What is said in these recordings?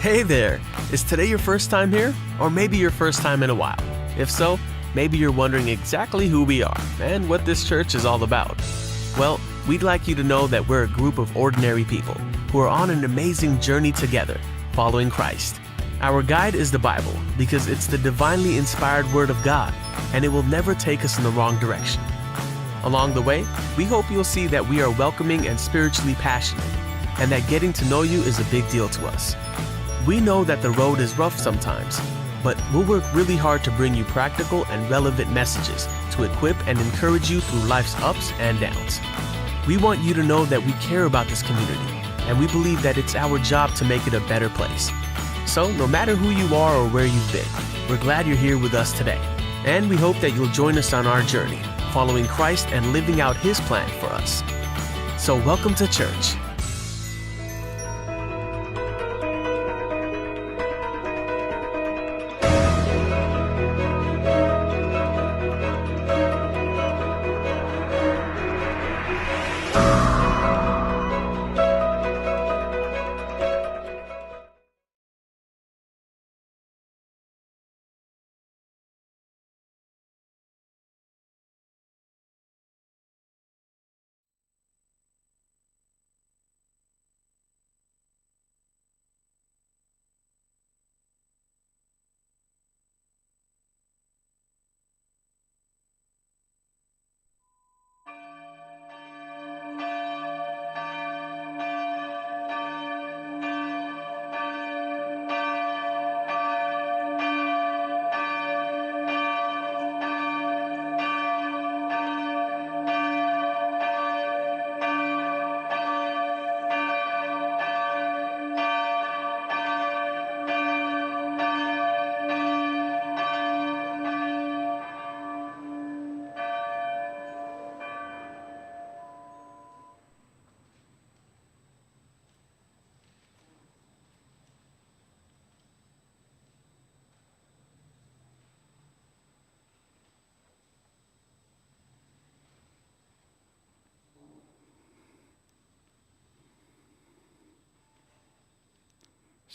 Hey there! Is today your first time here? Or maybe your first time in a while? If so, maybe you're wondering exactly who we are and what this church is all about. Well, we'd like you to know that we're a group of ordinary people who are on an amazing journey together, following Christ. Our guide is the Bible because it's the divinely inspired Word of God, and it will never take us in the wrong direction. Along the way, we hope you'll see that we are welcoming and spiritually passionate, and that getting to know you is a big deal to us. We know that the road is rough sometimes, but we'll work really hard to bring you practical and relevant messages to equip and encourage you through life's ups and downs. We want you to know that we care about this community, and we believe that it's our job to make it a better place. So, no matter who you are or where you've been, we're glad you're here with us today, and we hope that you'll join us on our journey, following Christ and living out His plan for us. So, welcome to church.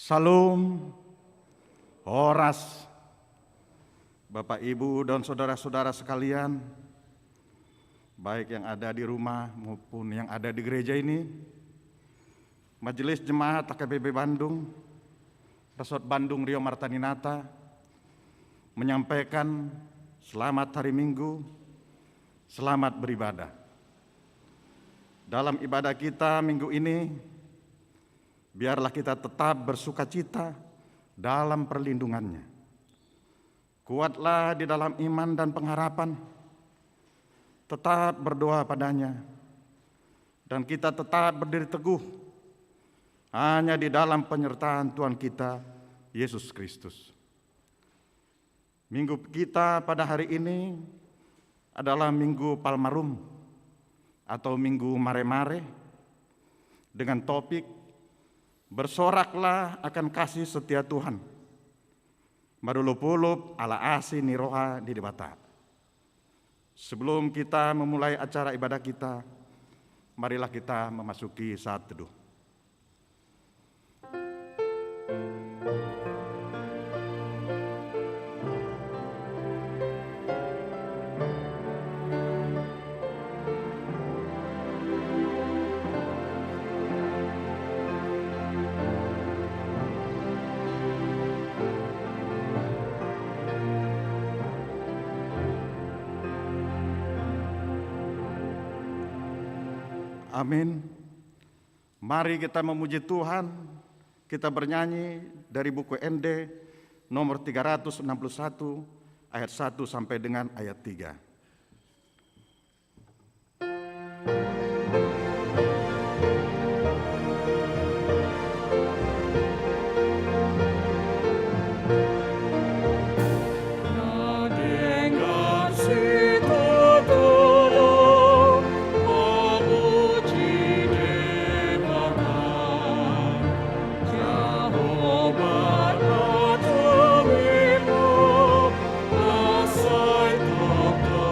Salam, Horas, Bapak Ibu dan saudara-saudara sekalian, baik yang ada di rumah maupun yang ada di gereja ini, Majelis Jemaat AKBP Bandung, Resort Bandung Rio Martaninata, menyampaikan selamat hari Minggu, selamat beribadah. Dalam ibadah kita minggu ini, biarlah kita tetap bersukacita dalam perlindungannya. Kuatlah di dalam iman dan pengharapan, tetap berdoa padanya, dan kita tetap berdiri teguh hanya di dalam penyertaan Tuhan kita, Yesus Kristus. Minggu kita pada hari ini adalah Minggu Palmarum atau Minggu Mare-Mare dengan topik bersoraklah akan kasih setia Tuhan. Marulupulup ala asi niroha di debata. Sebelum kita memulai acara ibadah kita, marilah kita memasuki saat teduh. Amin. Mari kita memuji Tuhan. Kita bernyanyi dari buku ND nomor 361 ayat 1 sampai dengan ayat 3. Asal tak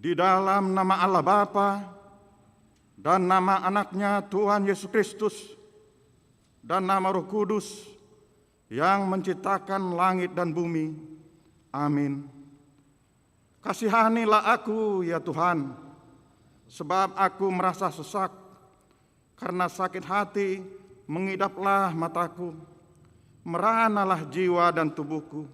Di dalam nama Allah Bapa dan nama anaknya Tuhan Yesus Kristus dan nama Roh Kudus yang menciptakan langit dan bumi. Amin. Kasihanilah aku ya Tuhan, sebab aku merasa sesak, karena sakit hati mengidaplah mataku, meranalah jiwa dan tubuhku.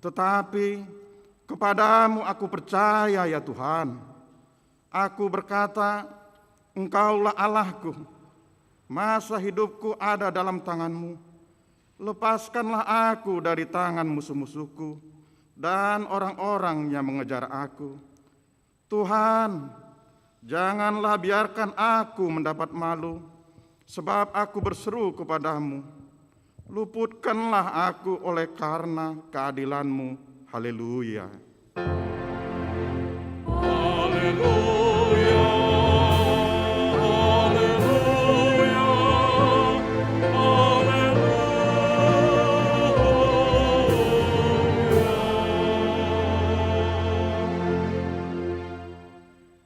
Tetapi kepadamu aku percaya ya Tuhan. Aku berkata, Engkaulah Allahku, masa hidupku ada dalam tangan-Mu. Lepaskanlah aku dari tangan musuh-musuhku dan orang-orang yang mengejar aku. Tuhan, janganlah biarkan aku mendapat malu, sebab aku berseru kepadamu. Luputkanlah aku oleh karena keadilan-Mu. Haleluya. Haleluya. Haleluya.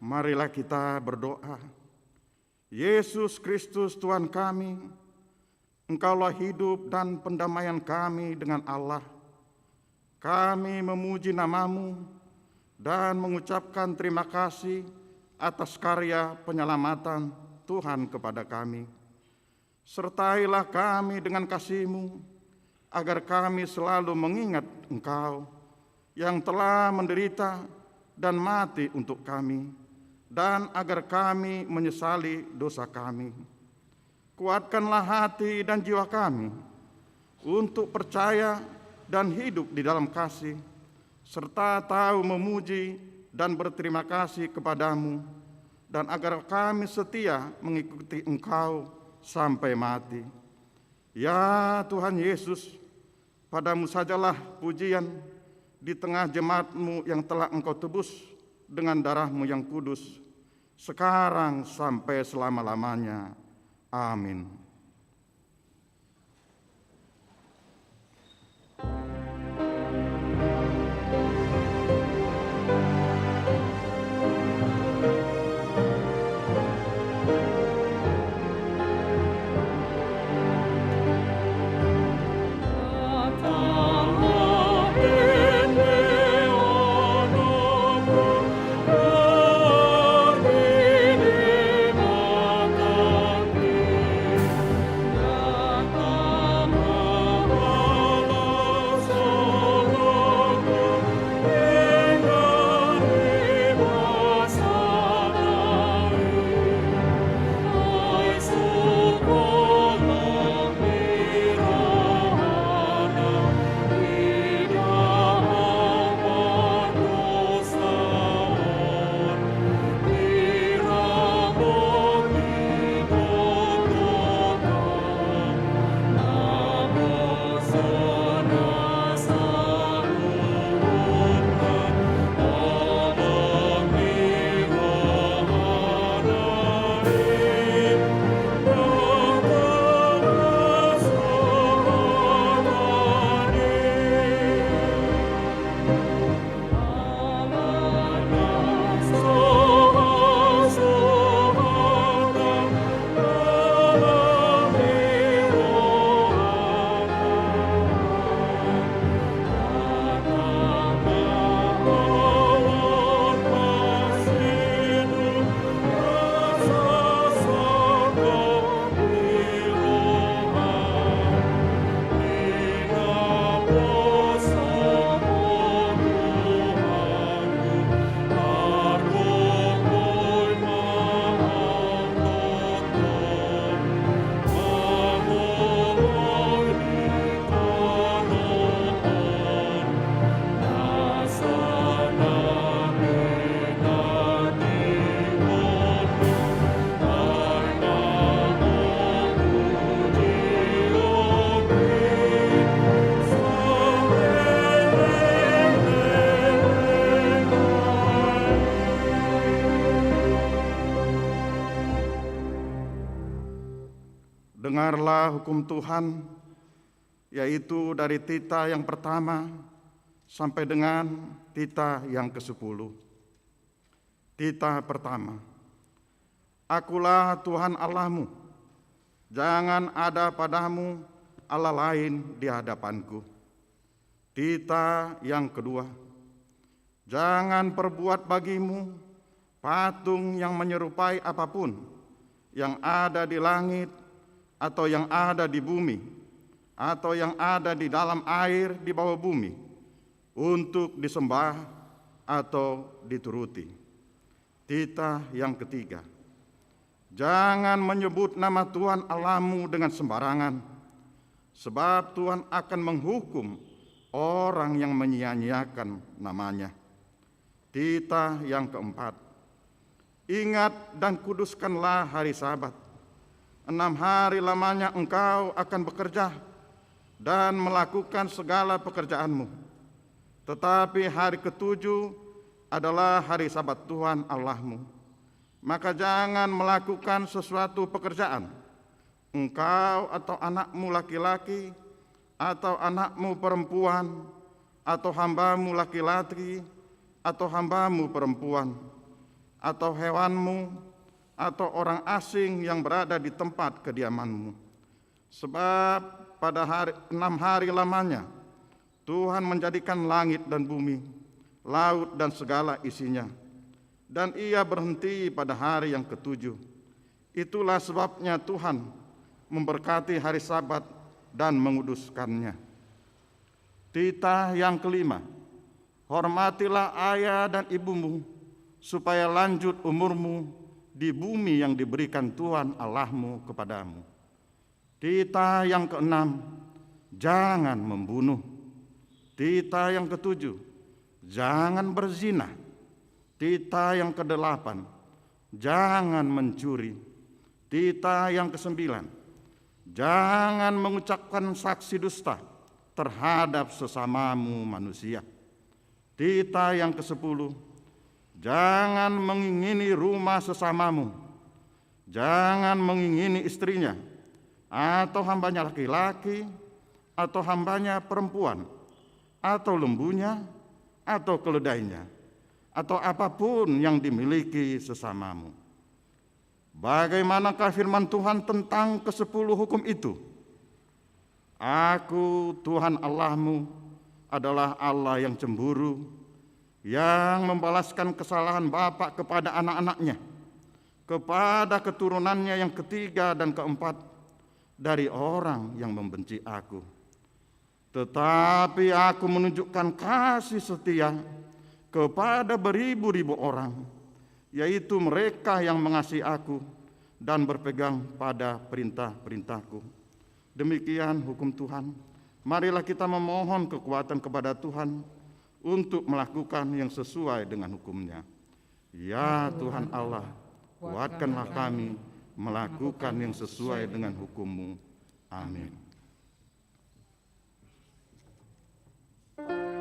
Marilah kita berdoa. Yesus Kristus Tuhan kami, Engkaulah hidup dan pendamaian kami dengan Allah. Kami memuji nama-Mu dan mengucapkan terima kasih atas karya penyelamatan Tuhan kepada kami. Sertailah kami dengan kasih-Mu, agar kami selalu mengingat Engkau yang telah menderita dan mati untuk kami, dan agar kami menyesali dosa kami. Kuatkanlah hati dan jiwa kami untuk percaya dan hidup di dalam kasih, serta tahu memuji dan berterima kasih kepadamu, dan agar kami setia mengikuti Engkau sampai mati. Ya Tuhan Yesus, padamu sajalah pujian di tengah jemaat-Mu yang telah Engkau tebus dengan darah-Mu yang kudus, sekarang sampai selama-lamanya. Amin. Dengarlah hukum Tuhan, yaitu dari tita yang pertama sampai dengan tita yang ke-10. Tita pertama, Akulah Tuhan Allahmu, jangan ada padamu Allah lain di hadapanku. Tita yang kedua, jangan perbuat bagimu patung yang menyerupai apapun yang ada di langit atau yang ada di bumi atau yang ada di dalam air di bawah bumi untuk disembah atau dituruti. Tita yang ketiga, jangan menyebut nama Tuhan Allahmu dengan sembarangan, sebab Tuhan akan menghukum orang yang menyia-nyiakan namanya. Tita yang keempat, ingat dan kuduskanlah hari Sabat. 6 hari lamanya engkau akan bekerja dan melakukan segala pekerjaanmu. Tetapi hari ketujuh adalah hari Sabat Tuhan Allahmu. Maka jangan melakukan sesuatu pekerjaan, engkau atau anakmu laki-laki, atau anakmu perempuan, atau hambamu laki-laki, atau hambamu perempuan, atau hewanmu, atau orang asing yang berada di tempat kediamanmu. Sebab pada 6 hari lamanya Tuhan menjadikan langit dan bumi, laut dan segala isinya, dan Ia berhenti pada hari yang ketujuh. Itulah sebabnya Tuhan memberkati hari Sabat dan menguduskannya. Tita yang kelima, hormatilah ayah dan ibumu, supaya lanjut umurmu di bumi yang diberikan Tuhan Allahmu kepadamu. Tita yang keenam, jangan membunuh. Tita yang ketujuh, jangan berzina. Tita yang kedelapan, jangan mencuri. Tita yang kesembilan, jangan mengucapkan saksi dusta terhadap sesamamu manusia. Tita yang ke-10, jangan mengingini rumah sesamamu, jangan mengingini istrinya, atau hambanya laki-laki, atau hambanya perempuan, atau lembunya, atau keledainya, atau apapun yang dimiliki sesamamu. Bagaimanakah firman Tuhan tentang ke-10 hukum itu? Aku, Tuhan Allahmu, adalah Allah yang cemburu, yang membalaskan kesalahan bapa kepada anak-anaknya, kepada keturunannya yang ketiga dan keempat dari orang yang membenci aku. Tetapi aku menunjukkan kasih setia kepada beribu-ribu orang, yaitu mereka yang mengasihi aku dan berpegang pada perintah-perintahku. Demikian hukum Tuhan. Marilah kita memohon kekuatan kepada Tuhan untuk melakukan yang sesuai dengan hukum-Nya. Ya Tuhan Allah, kuatkanlah kami melakukan yang sesuai dengan hukum-Mu. Amin. Oh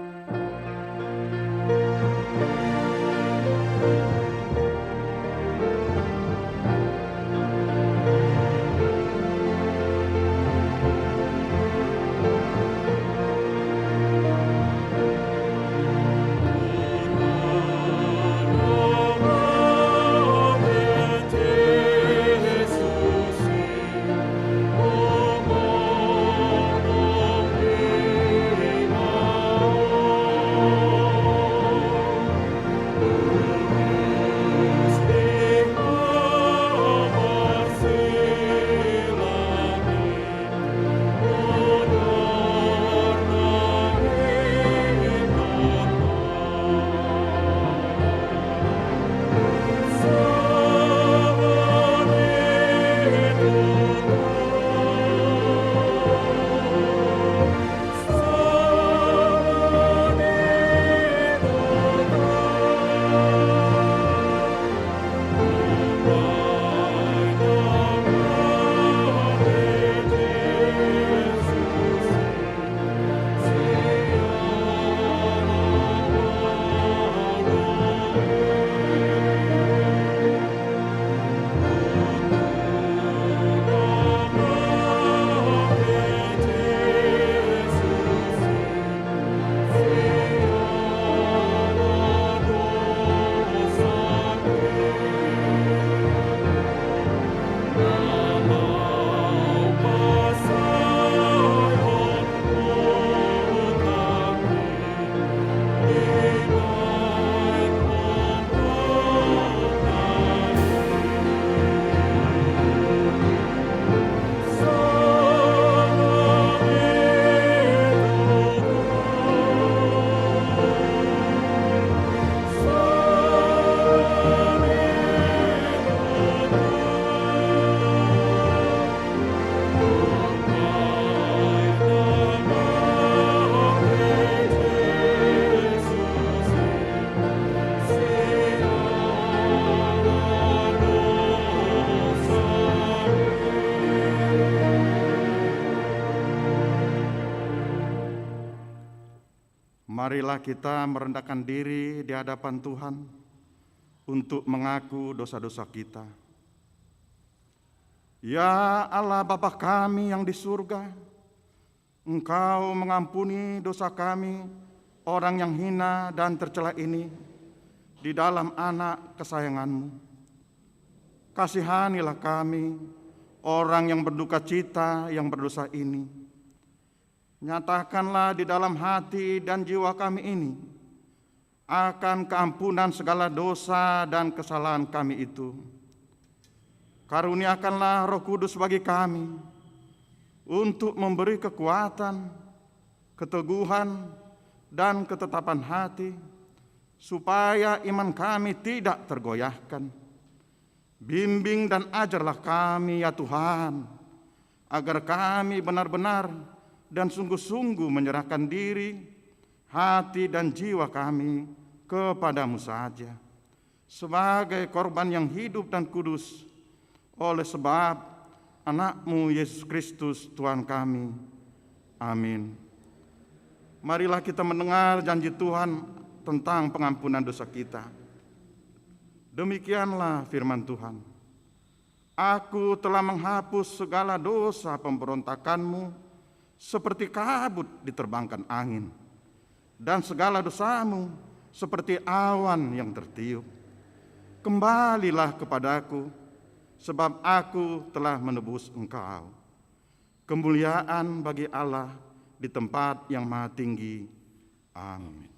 marilah kita merendahkan diri di hadapan Tuhan untuk mengaku dosa-dosa kita. Ya Allah Bapa kami yang di surga, Engkau mengampuni dosa kami, orang yang hina dan tercela ini, di dalam anak kesayangan-Mu. Kasihanilah kami, orang yang berduka cita yang berdosa ini. Nyatakanlah di dalam hati dan jiwa kami ini akan keampunan segala dosa dan kesalahan kami itu. Karuniakanlah Roh Kudus bagi kami untuk memberi kekuatan, keteguhan, dan ketetapan hati, supaya iman kami tidak tergoyahkan. Bimbing dan ajarlah kami ya Tuhan, agar kami benar-benar dan sungguh-sungguh menyerahkan diri, hati dan jiwa kami kepadamu saja, sebagai korban yang hidup dan kudus, oleh sebab Anak-Mu Yesus Kristus Tuhan kami. Amin. Marilah kita mendengar janji Tuhan tentang pengampunan dosa kita. Demikianlah firman Tuhan. Aku telah menghapus segala dosa pemberontakanmu seperti kabut diterbangkan angin, dan segala dosamu seperti awan yang tertiup. Kembalilah kepadaku, sebab aku telah menebus engkau. Kemuliaan bagi Allah di tempat yang maha tinggi. Amin.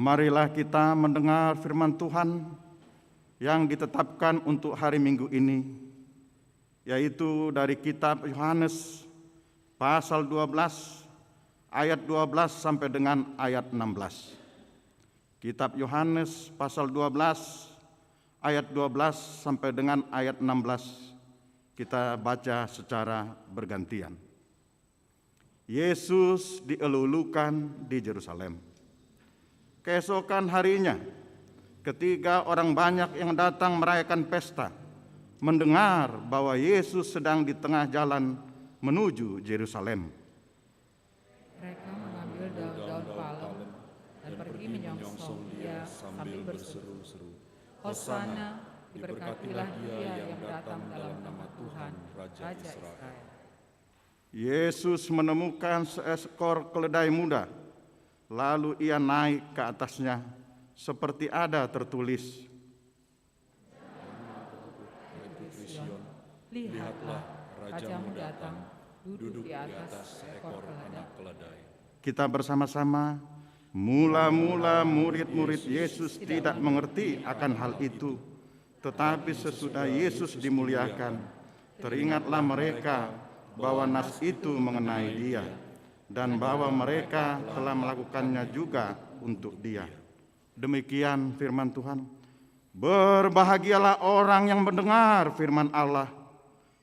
Marilah kita mendengar firman Tuhan yang ditetapkan untuk hari Minggu ini, yaitu dari kitab Yohanes pasal 12 ayat 12 sampai dengan ayat 16. Kitab Yohanes pasal 12 ayat 12 sampai dengan ayat 16 kita baca secara bergantian. Yesus dielulukan di Yerusalem. Keesokan harinya, ketika orang banyak yang datang merayakan pesta, mendengar bahwa Yesus sedang di tengah jalan menuju Yerusalem. Mereka mengambil daun-daun palem dan pergi menyongsong dia sambil berseru-seru, Hosana, diberkatilah dia yang datang dalam nama Tuhan, Raja Israel. Yesus menemukan seekor keledai muda, lalu ia naik ke atasnya, seperti ada tertulis, Lihatlah, Rajamu datang, duduk di atas seekor keledai. Kita bersama-sama, mula-mula murid-murid Yesus tidak mengerti akan hal itu, tetapi sesudah Yesus dimuliakan, teringatlah mereka bahwa nas itu mengenai dia, dan bahwa mereka telah melakukannya juga untuk dia. Demikian firman Tuhan. Berbahagialah orang yang mendengar firman Allah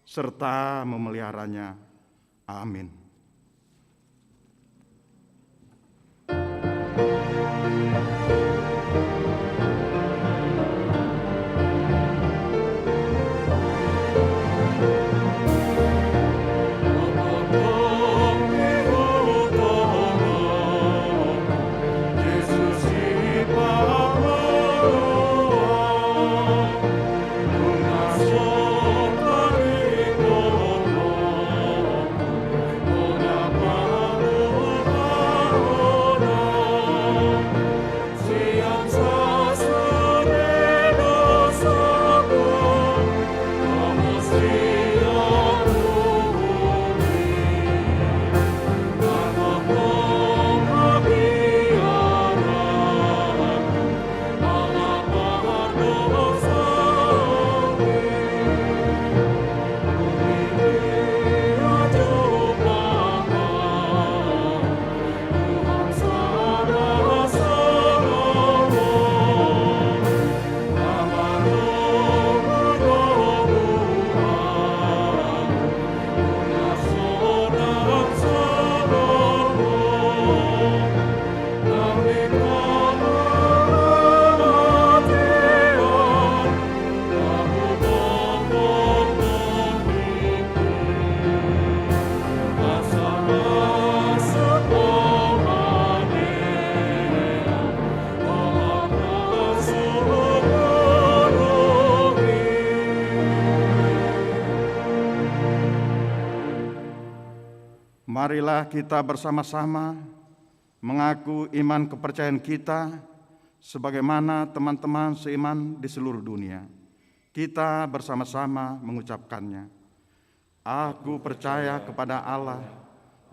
serta memeliharanya. Amin. Marilah kita bersama-sama mengaku iman kepercayaan kita sebagaimana teman-teman seiman di seluruh dunia. Kita bersama-sama mengucapkannya. Aku percaya kepada Allah,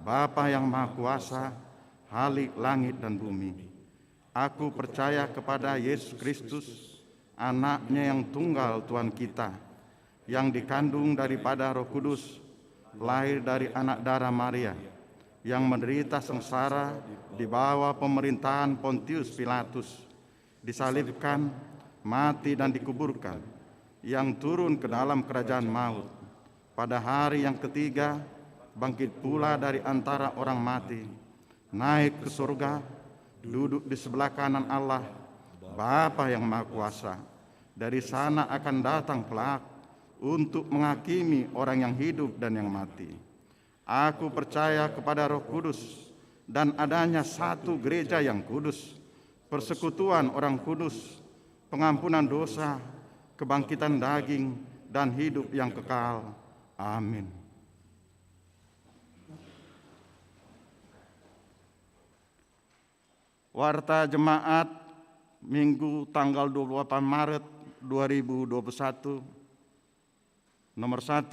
Bapa yang Maha Kuasa, Khalik langit dan bumi. Aku percaya kepada Yesus Kristus, Anaknya yang tunggal Tuhan kita, yang dikandung daripada Roh Kudus, lahir dari anak darah Maria, yang menderita sengsara di bawah pemerintahan Pontius Pilatus, disalibkan, mati dan dikuburkan, yang turun ke dalam kerajaan maut. Pada hari yang ketiga, bangkit pula dari antara orang mati, naik ke surga, duduk di sebelah kanan Allah, Bapa yang Maha Kuasa. Dari sana akan datang kelak untuk menghakimi orang yang hidup dan yang mati. Aku percaya kepada Roh Kudus dan adanya satu gereja yang kudus, persekutuan orang kudus, pengampunan dosa, kebangkitan daging, dan hidup yang kekal. Amin. Warta Jemaat Minggu tanggal 28 Maret 2021, nomor 1,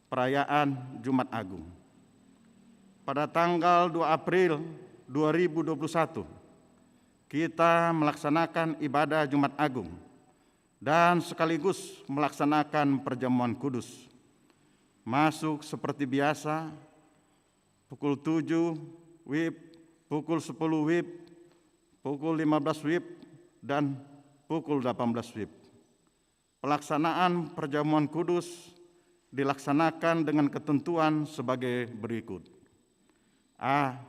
perayaan Jumat Agung. Pada tanggal 2 April 2021, kita melaksanakan ibadah Jumat Agung dan sekaligus melaksanakan perjamuan kudus. Masuk seperti biasa, pukul 7 WIB, pukul 10 WIB, pukul 15 WIB, dan pukul 18 WIB. Pelaksanaan perjamuan kudus dilaksanakan dengan ketentuan sebagai berikut. A.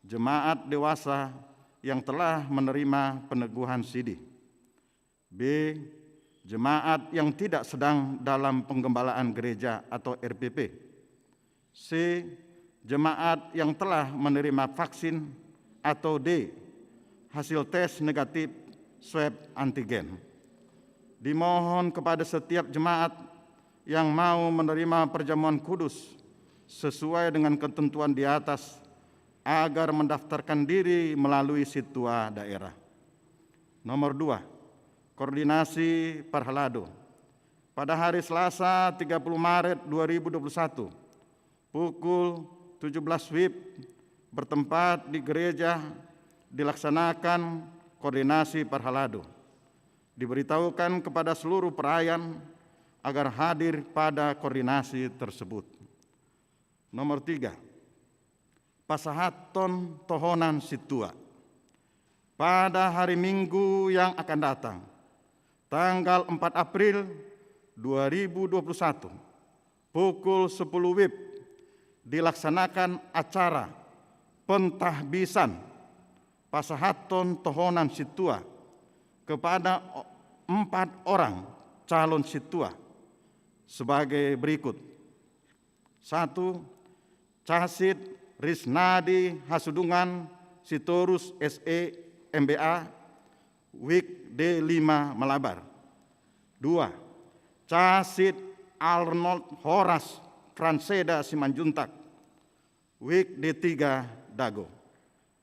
Jemaat dewasa yang telah menerima peneguhan sidi. B. Jemaat yang tidak sedang dalam penggembalaan gereja atau RPP. C. Jemaat yang telah menerima vaksin. Atau D. Hasil tes negatif swab antigen. Dimohon kepada setiap jemaat yang mau menerima perjamuan kudus sesuai dengan ketentuan di atas agar mendaftarkan diri melalui situa daerah. Nomor 2. Koordinasi Parhalado. Pada hari Selasa 30 Maret 2021, pukul 17 WIB bertempat di gereja dilaksanakan koordinasi Parhalado. Diberitahukan kepada seluruh pelayan agar hadir pada koordinasi tersebut. Nomor 3. Pasahaton Tohonan Situa. Pada hari Minggu yang akan datang, tanggal 4 April 2021, pukul 10 WIB, dilaksanakan acara pentahbisan Pasahaton Tohonan Situa kepada 4 orang calon situa sebagai berikut. 1. Casid Risnadi Hasudungan Sitorus SE MBA WIK D5 Malabar. 2. Casid Arnold Horas Franseda Simanjuntak WIK D3 Dago.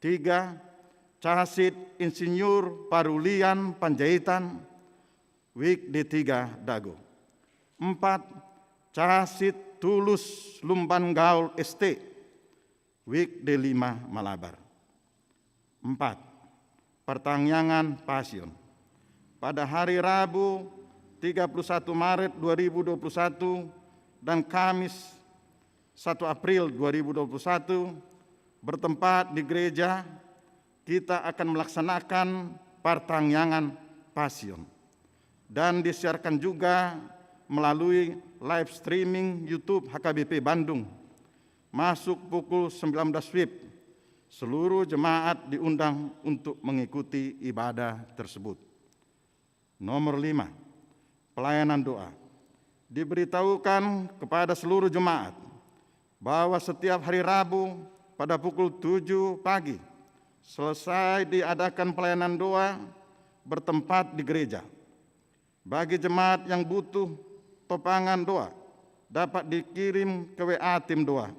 3. Casid Insinyur Parulian Panjaitan WIK D3 Dago. 4. Casid Tulus Lumban Gaul ST WIK D5 Malabar. 4. Pertangyangan Pasion. Pada hari Rabu 31 Maret 2021 dan Kamis 1 April 2021 bertempat di gereja, kita akan melaksanakan pertangyangan Pasion dan disiarkan juga melalui live streaming YouTube HKBP Bandung. Masuk pukul 19 WIB. Seluruh jemaat diundang untuk mengikuti ibadah tersebut. Nomor 5. Pelayanan doa. Diberitahukan kepada seluruh jemaat bahwa setiap hari Rabu pada pukul 7 pagi selesai diadakan pelayanan doa bertempat di gereja. Bagi jemaat yang butuh topangan doa dapat dikirim ke WA tim doa.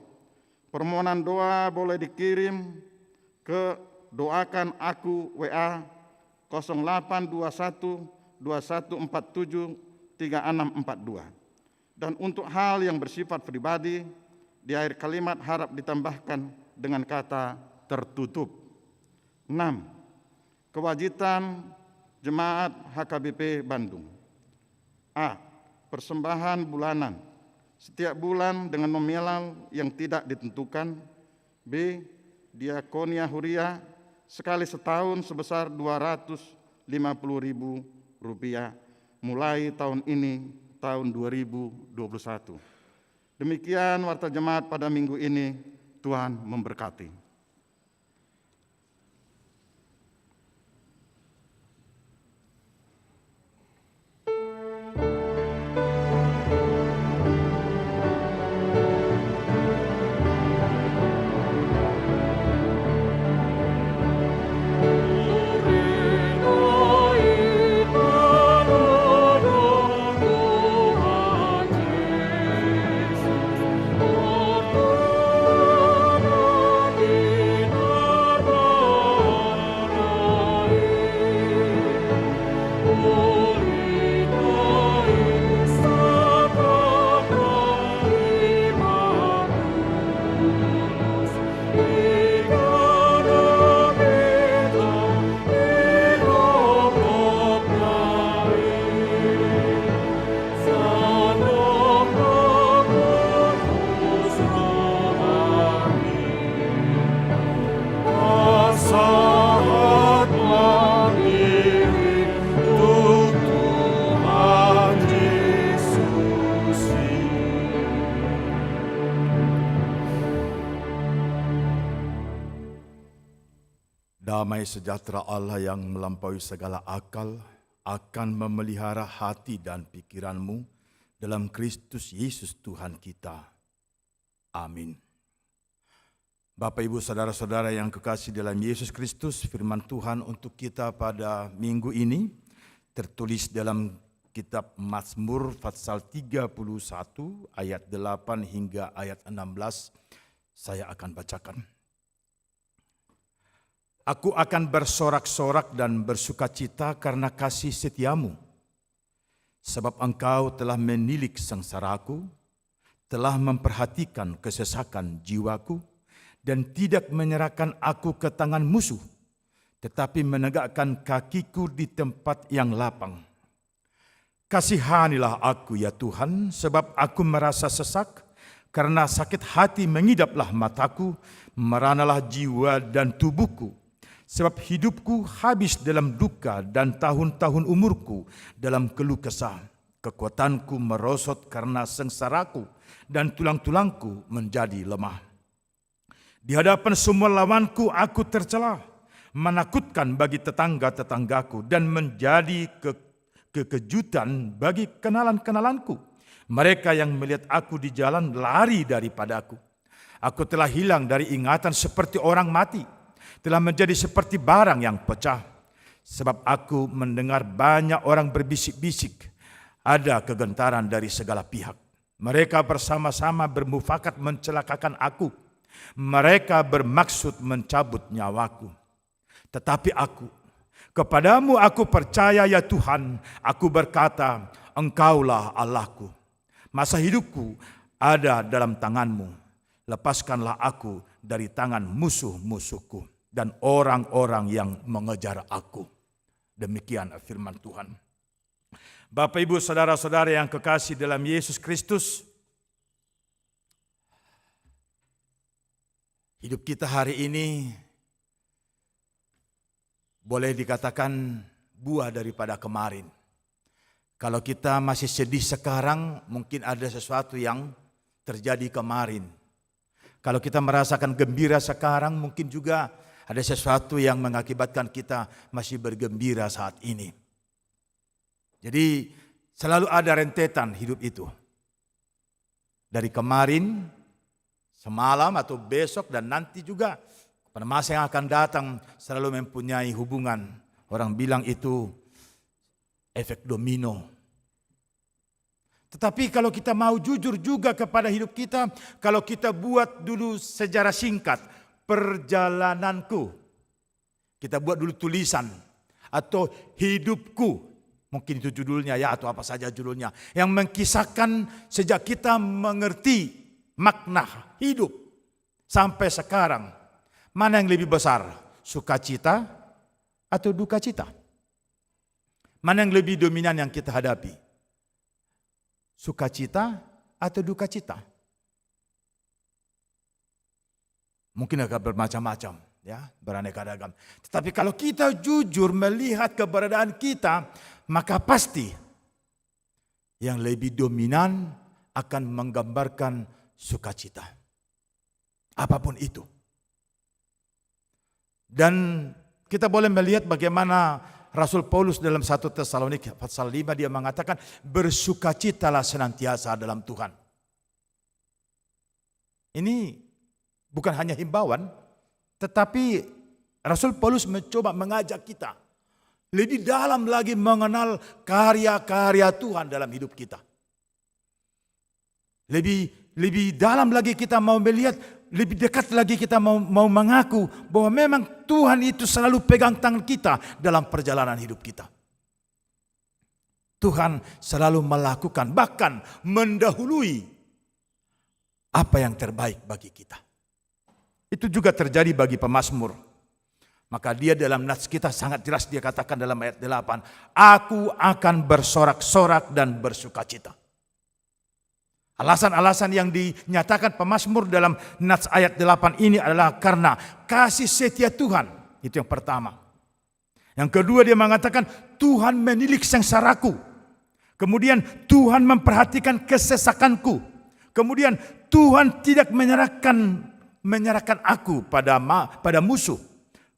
Permohonan doa boleh dikirim ke Doakan Aku WA 0821 2147 3642. Dan untuk hal yang bersifat pribadi, di akhir kalimat harap ditambahkan dengan kata tertutup. 6. Kewajiban jemaat HKBP Bandung. A. Persembahan bulanan setiap bulan dengan nominal yang tidak ditentukan. B. Diakonia Huria sekali setahun sebesar Rp250.000 mulai tahun ini, tahun 2021. Demikian warta jemaat pada minggu ini. Tuhan memberkati. Di Damai sejahtera Allah yang melampaui segala akal akan memelihara hati dan pikiranmu dalam Kristus Yesus Tuhan kita. Amin. Bapak, Ibu, saudara-saudara yang kekasih dalam Yesus Kristus, firman Tuhan untuk kita pada minggu ini tertulis dalam kitab Mazmur pasal 31 ayat 8 hingga ayat 16. Saya akan bacakan. Aku akan bersorak-sorak dan bersukacita karena kasih setiamu, sebab engkau telah menilik sengsaraku, telah memperhatikan kesesakan jiwaku, dan tidak menyerahkan aku ke tangan musuh, tetapi menegakkan kakiku di tempat yang lapang. Kasihanilah aku ya Tuhan, sebab aku merasa sesak, karena sakit hati mengidaplah mataku, meranalah jiwa dan tubuhku. Sebab hidupku habis dalam duka dan tahun-tahun umurku dalam keluh kesah. Kekuatanku merosot karena sengsaraku dan tulang-tulangku menjadi lemah. Di hadapan semua lawanku aku tercela, menakutkan bagi tetangga-tetanggaku dan menjadi kekejutan bagi kenalan-kenalanku. Mereka yang melihat aku di jalan lari daripadaku. Aku telah hilang dari ingatan seperti orang mati, telah menjadi seperti barang yang pecah. Sebab aku mendengar banyak orang berbisik-bisik, ada kegentaran dari segala pihak. Mereka bersama-sama bermufakat mencelakakan aku. Mereka bermaksud mencabut nyawaku. Tetapi aku, kepadamu aku percaya ya Tuhan. Aku berkata, Engkaulah Allahku. Masa hidupku ada dalam tanganmu. Lepaskanlah aku dari tangan musuh-musuhku dan orang-orang yang mengejar aku. Demikian firman Tuhan. Bapak, Ibu, saudara-saudara yang kekasih dalam Yesus Kristus, hidup kita hari ini boleh dikatakan buah daripada kemarin. Kalau kita masih sedih sekarang, mungkin ada sesuatu yang terjadi kemarin. Kalau kita merasakan gembira sekarang, mungkin juga ada sesuatu yang mengakibatkan kita masih bergembira saat ini. Jadi selalu ada rentetan hidup itu. Dari kemarin, semalam atau besok dan nanti juga pada masa yang akan datang selalu mempunyai hubungan. Orang bilang itu efek domino. Tetapi kalau kita mau jujur juga kepada hidup kita, kalau kita buat dulu sejarah singkat, perjalananku, kita buat dulu tulisan, atau hidupku, mungkin itu judulnya ya, atau apa saja judulnya, yang mengkisahkan sejak kita mengerti makna hidup sampai sekarang, mana yang lebih besar, sukacita atau duka cita? Mana yang lebih dominan yang kita hadapi? Sukacita atau duka cita? Mungkin agak bermacam-macam, ya, beraneka ragam. Tetapi kalau kita jujur melihat keberadaan kita, maka pasti yang lebih dominan akan menggambarkan sukacita. Apapun itu. Dan kita boleh melihat bagaimana Rasul Paulus dalam 1 Tesalonika pasal 5 dia mengatakan, bersukacitalah senantiasa dalam Tuhan. Ini bukan hanya himbauan, tetapi Rasul Paulus mencoba mengajak kita lebih dalam lagi mengenal karya-karya Tuhan dalam hidup kita. Lebih dalam lagi kita mau melihat, lebih dekat lagi kita mau mengaku bahwa memang Tuhan itu selalu pegang tangan kita dalam perjalanan hidup kita. Tuhan selalu melakukan, bahkan mendahului apa yang terbaik bagi kita. Itu juga terjadi bagi pemazmur. Maka dia dalam nats kita sangat jelas dia katakan dalam ayat 8, aku akan bersorak-sorak dan bersukacita. Alasan-alasan yang dinyatakan pemazmur dalam nats ayat 8 ini adalah karena kasih setia Tuhan. Itu yang pertama. Yang kedua dia mengatakan Tuhan menilik sengsaraku. Kemudian Tuhan memperhatikan kesesakanku. Kemudian Tuhan tidak menyerahkan aku pada musuh.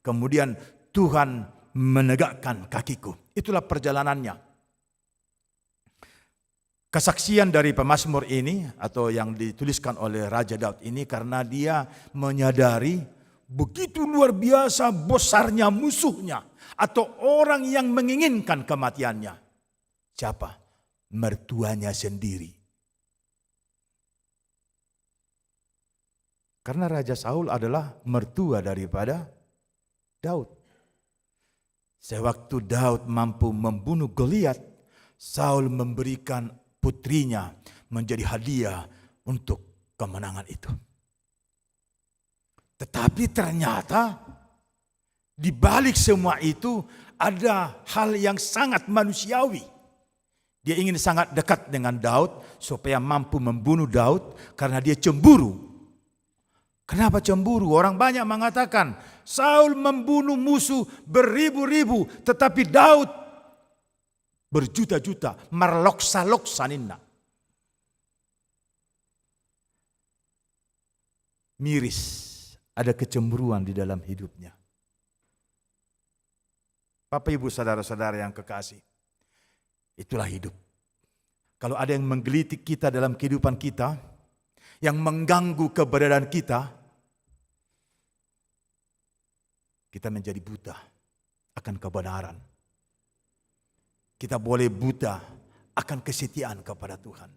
kemudian Tuhan menegakkan kakiku. Itulah perjalanannya. Kesaksian dari pemazmur ini atau yang dituliskan oleh Raja Daud ini karena dia menyadari begitu luar biasa besarnya musuhnya atau orang yang menginginkan kematiannya. Siapa? Mertuanya sendiri. Karena Raja Saul adalah mertua daripada Daud. Sewaktu Daud mampu membunuh Goliat, Saul memberikan putrinya menjadi hadiah untuk kemenangan itu. Tetapi ternyata di balik semua itu ada hal yang sangat manusiawi. Dia ingin sangat dekat dengan Daud supaya mampu membunuh Daud karena dia cemburu. Kenapa cemburu? Orang banyak mengatakan Saul membunuh musuh beribu-ribu, tetapi Daud berjuta-juta, marloksa-loksa ninna. Miris, ada kecemburuan di dalam hidupnya. Bapak Ibu saudara-saudara yang kekasih, itulah hidup. Kalau ada yang menggelitik kita dalam kehidupan kita, yang mengganggu keberadaan kita menjadi buta akan kebenaran. Kita boleh buta akan kesetiaan kepada Tuhan.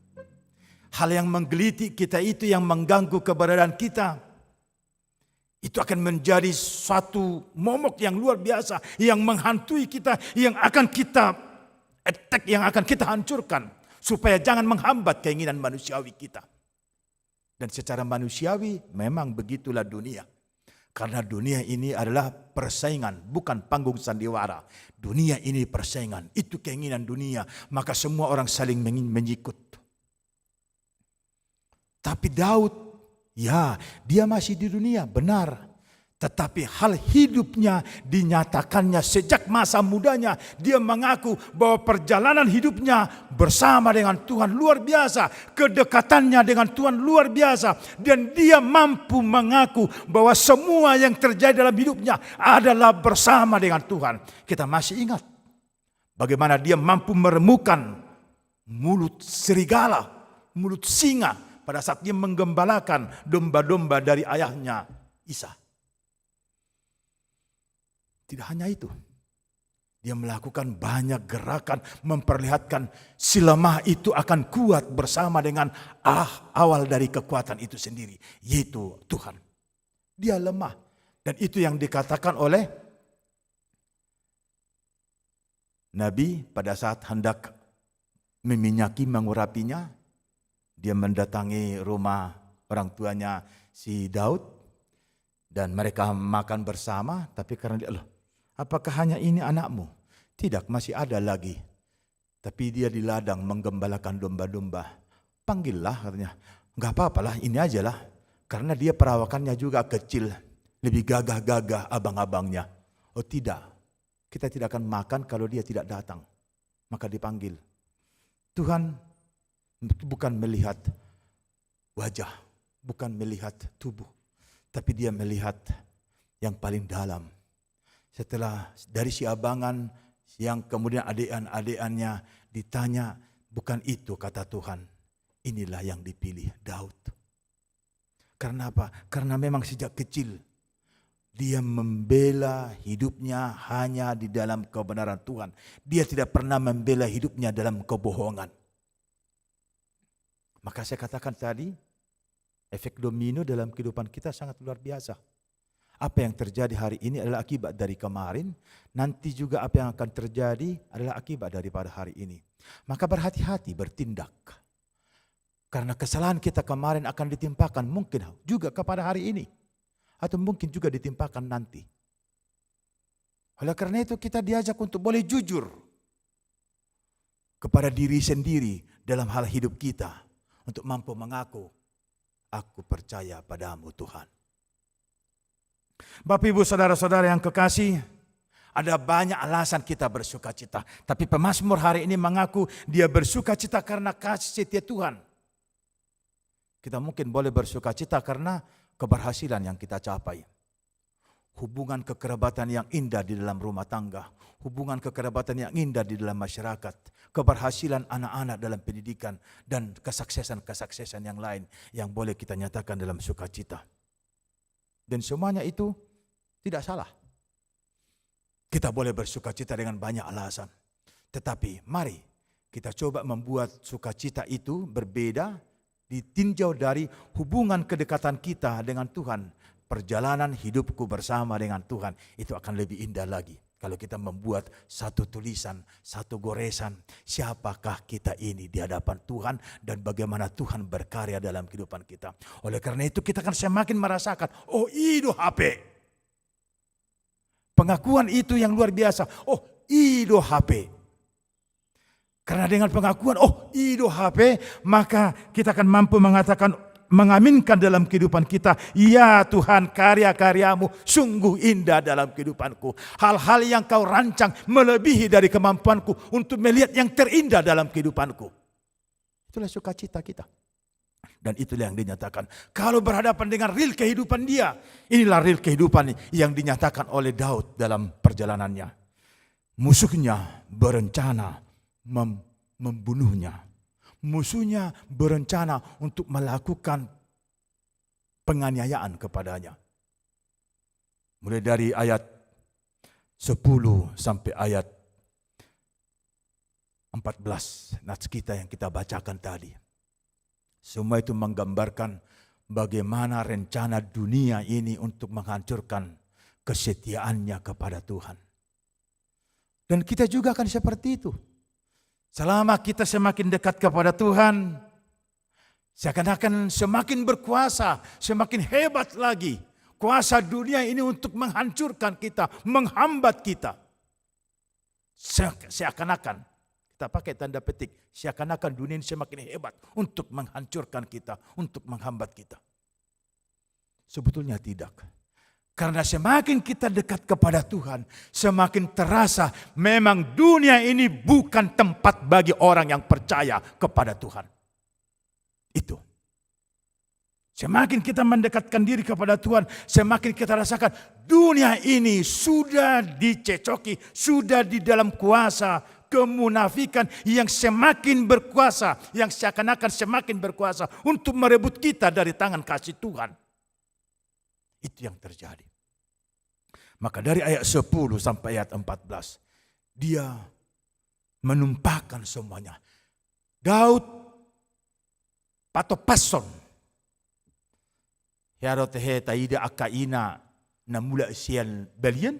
Hal yang menggelitik kita itu yang mengganggu keberadaan kita, itu akan menjadi suatu momok yang luar biasa, yang menghantui kita, yang akan kita attack, yang akan kita hancurkan, supaya jangan menghambat keinginan manusiawi kita. Dan secara manusiawi memang begitulah dunia. Karena dunia ini adalah persaingan, bukan panggung sandiwara. Dunia ini persaingan, itu keinginan dunia. Maka semua orang saling menyikut. Tapi Daud, ya dia masih di dunia, benar. Tetapi hal hidupnya dinyatakannya sejak masa mudanya. Dia mengaku bahwa perjalanan hidupnya bersama dengan Tuhan luar biasa. Kedekatannya dengan Tuhan luar biasa. Dan dia mampu mengaku bahwa semua yang terjadi dalam hidupnya adalah bersama dengan Tuhan. Kita masih ingat bagaimana dia mampu meremukan mulut serigala, mulut singa pada saat dia menggembalakan domba-domba dari ayahnya Isa. Tidak hanya itu, dia melakukan banyak gerakan memperlihatkan si lemah itu akan kuat bersama dengan awal dari kekuatan itu sendiri, yaitu Tuhan. Dia lemah, dan itu yang dikatakan oleh Nabi pada saat hendak meminyaki mengurapinya. Dia mendatangi rumah orang tuanya si Daud dan mereka makan bersama, tapi karena dia, apakah hanya ini anakmu? Tidak, masih ada lagi. Tapi dia di ladang menggembalakan domba-domba. Panggillah katanya. Enggak apa-apalah, ini ajalah. Karena dia perawakannya juga kecil. Lebih gagah-gagah abang-abangnya. Oh tidak, kita tidak akan makan kalau dia tidak datang. Maka dipanggil. Tuhan bukan melihat wajah, bukan melihat tubuh. Tapi dia melihat yang paling dalam. Setelah dari si abangan yang kemudian adik-adikannya ditanya, bukan itu kata Tuhan. Inilah yang dipilih Daud. Karena apa? Karena memang sejak kecil dia membela hidupnya hanya di dalam kebenaran Tuhan. Dia tidak pernah membela hidupnya dalam kebohongan. Maka saya katakan tadi, efek domino dalam kehidupan kita sangat luar biasa. Apa yang terjadi hari ini adalah akibat dari kemarin, nanti juga apa yang akan terjadi adalah akibat daripada hari ini. Maka berhati-hati bertindak. Karena kesalahan kita kemarin akan ditimpakan mungkin juga kepada hari ini. Atau mungkin juga ditimpakan nanti. Oleh karena itu kita diajak untuk boleh jujur kepada diri sendiri dalam hal hidup kita. Untuk mampu mengaku, aku percaya padamu Tuhan. Bapak Ibu saudara-saudara yang kekasih, ada banyak alasan kita bersuka cita. Tapi pemazmur hari ini mengaku dia bersuka cita karena kasih setia Tuhan. Kita mungkin boleh bersuka cita karena keberhasilan yang kita capai. hubungan kekerabatan yang indah di dalam rumah tangga, hubungan kekerabatan yang indah di dalam masyarakat, keberhasilan anak-anak dalam pendidikan, dan kesuksesan-kesuksesan yang lain yang boleh kita nyatakan dalam sukacita. Dan semuanya itu tidak salah. Kita boleh bersukacita dengan banyak alasan. Tetapi mari kita coba membuat sukacita itu berbeda, ditinjau dari hubungan kedekatan kita dengan Tuhan. Perjalanan hidupku bersama dengan Tuhan itu akan lebih indah lagi. Kalau kita membuat satu tulisan, satu goresan, siapakah kita ini di hadapan Tuhan dan bagaimana Tuhan berkarya dalam kehidupan kita. Oleh karena itu kita akan semakin merasakan, oh ido HP. Pengakuan itu yang luar biasa, oh ido HP. Karena dengan pengakuan, oh ido HP, maka kita akan mampu mengatakan, mengaminkan dalam kehidupan kita, ya Tuhan, karya-karyamu sungguh indah dalam kehidupanku. Hal-hal yang kau rancang melebihi dari kemampuanku untuk melihat yang terindah dalam kehidupanku. Itulah sukacita kita. Dan itulah yang dinyatakan. Kalau berhadapan dengan real kehidupan dia, inilah real kehidupan yang dinyatakan oleh Daud dalam perjalanannya. Musuhnya berencana membunuhnya. Musuhnya berencana untuk melakukan penganiayaan kepadanya. Mulai dari ayat 10 sampai ayat 14, nats kita yang kita bacakan tadi. Semua itu menggambarkan bagaimana rencana dunia ini untuk menghancurkan kesetiaannya kepada Tuhan. Dan kita juga akan seperti itu. Selama kita semakin dekat kepada Tuhan, seakan-akan semakin berkuasa, semakin hebat lagi kuasa dunia ini untuk menghancurkan kita, menghambat kita. Seakan-akan, kita pakai tanda petik, seakan-akan dunia ini semakin hebat untuk menghancurkan kita, untuk menghambat kita. Sebetulnya tidak. Karena semakin kita dekat kepada Tuhan, semakin terasa memang dunia ini bukan tempat bagi orang yang percaya kepada Tuhan. Itu. Semakin kita mendekatkan diri kepada Tuhan, semakin kita rasakan dunia ini sudah dicecoki, sudah di dalam kuasa kemunafikan yang semakin berkuasa, yang seakan-akan semakin berkuasa untuk merebut kita dari tangan kasih Tuhan. Itu yang terjadi. Maka dari ayat 10 sampai ayat 14, dia menumpahkan semuanya. Daud patopason. Yarotehe taida akaina namula sian balian.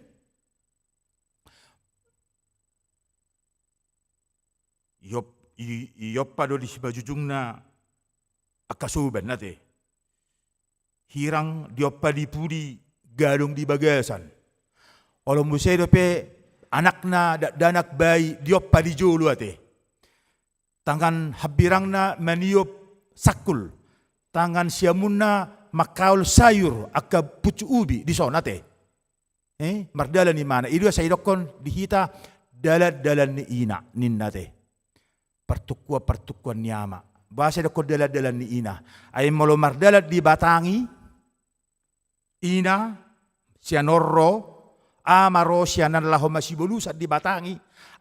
Yoppa do di sibajujungna akasuban nate. Hirang dioppa di pudi gadong di bagasan. Olo musedo pe anakna danak bayi dioppa di jolo ate. Tangan habirangna maniop sakul. Tangan siamunna makaul sayur akka pucu ubi di sana te. Mardala ni mana? Idu sa idokon dihita dalat-dalan ni ina ninna te. Pertukuan nyama. Bahasa dokon dalat-dalan ni ina. Ay molo mardalat di batangi ina sianorro amaro sianan laho masibulusa di batangi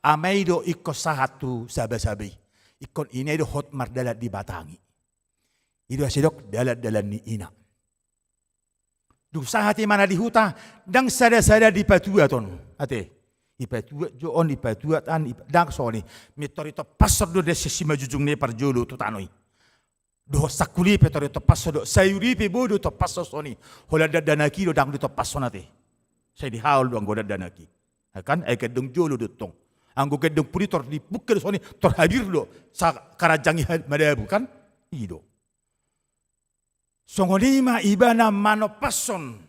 amaido ikko sahatu sabasabi. Ikon ini do hot mardalat di batangi. Idu asidok dalat-dalan ni ina. Dusa hati mana di huta dang sada-sada di patuaton ate. Ipatua joon ipatuatan dang soni mitorito pasor do desi simajujung ne parjolo tutanoi. Do sakuli petorito pasor do sayuri pe bodo to pasor soni. Hola danaki do dang do to pasonate. Saya di haul do anggoda danaki. Kan ay kedung jolo do tong. Anggo kedung puritor di bukel soni tor hadir do sa karajangi madabu kan ido. Songolima ibana mano pason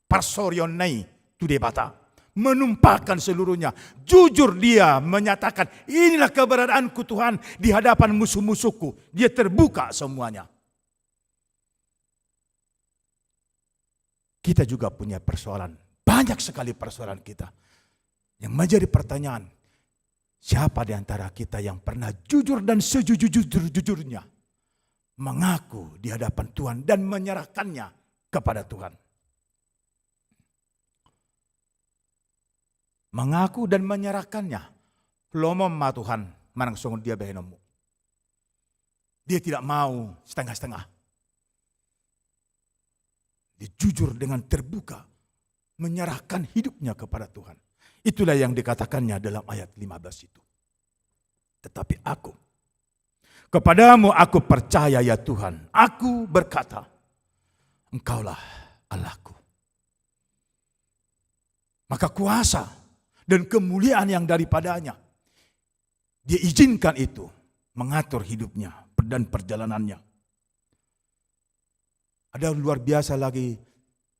parsorion nai tu debata. Menumpahkan seluruhnya. Jujur dia menyatakan, inilah keberadaanku Tuhan di hadapan musuh-musuhku. Dia terbuka semuanya. Kita juga punya persoalan. Banyak sekali persoalan kita. Yang menjadi pertanyaan, siapa di antara kita yang pernah jujur dan sejujur-jujurnya mengaku di hadapan Tuhan dan menyerahkannya kepada Tuhan. mengaku dan menyerahkannya. Lomo ma Tuhan, manang songon dia behenomu. Dia tidak mau setengah-setengah. Dia jujur dengan terbuka, menyerahkan hidupnya kepada Tuhan. Itulah yang dikatakannya dalam ayat 15 itu. Tetapi aku, kepadamu aku percaya ya Tuhan. Aku berkata, Engkaulah Allahku. Maka kuasa dan kemuliaan yang daripadanya, dia izinkan itu mengatur hidupnya dan perjalanannya. Ada luar biasa lagi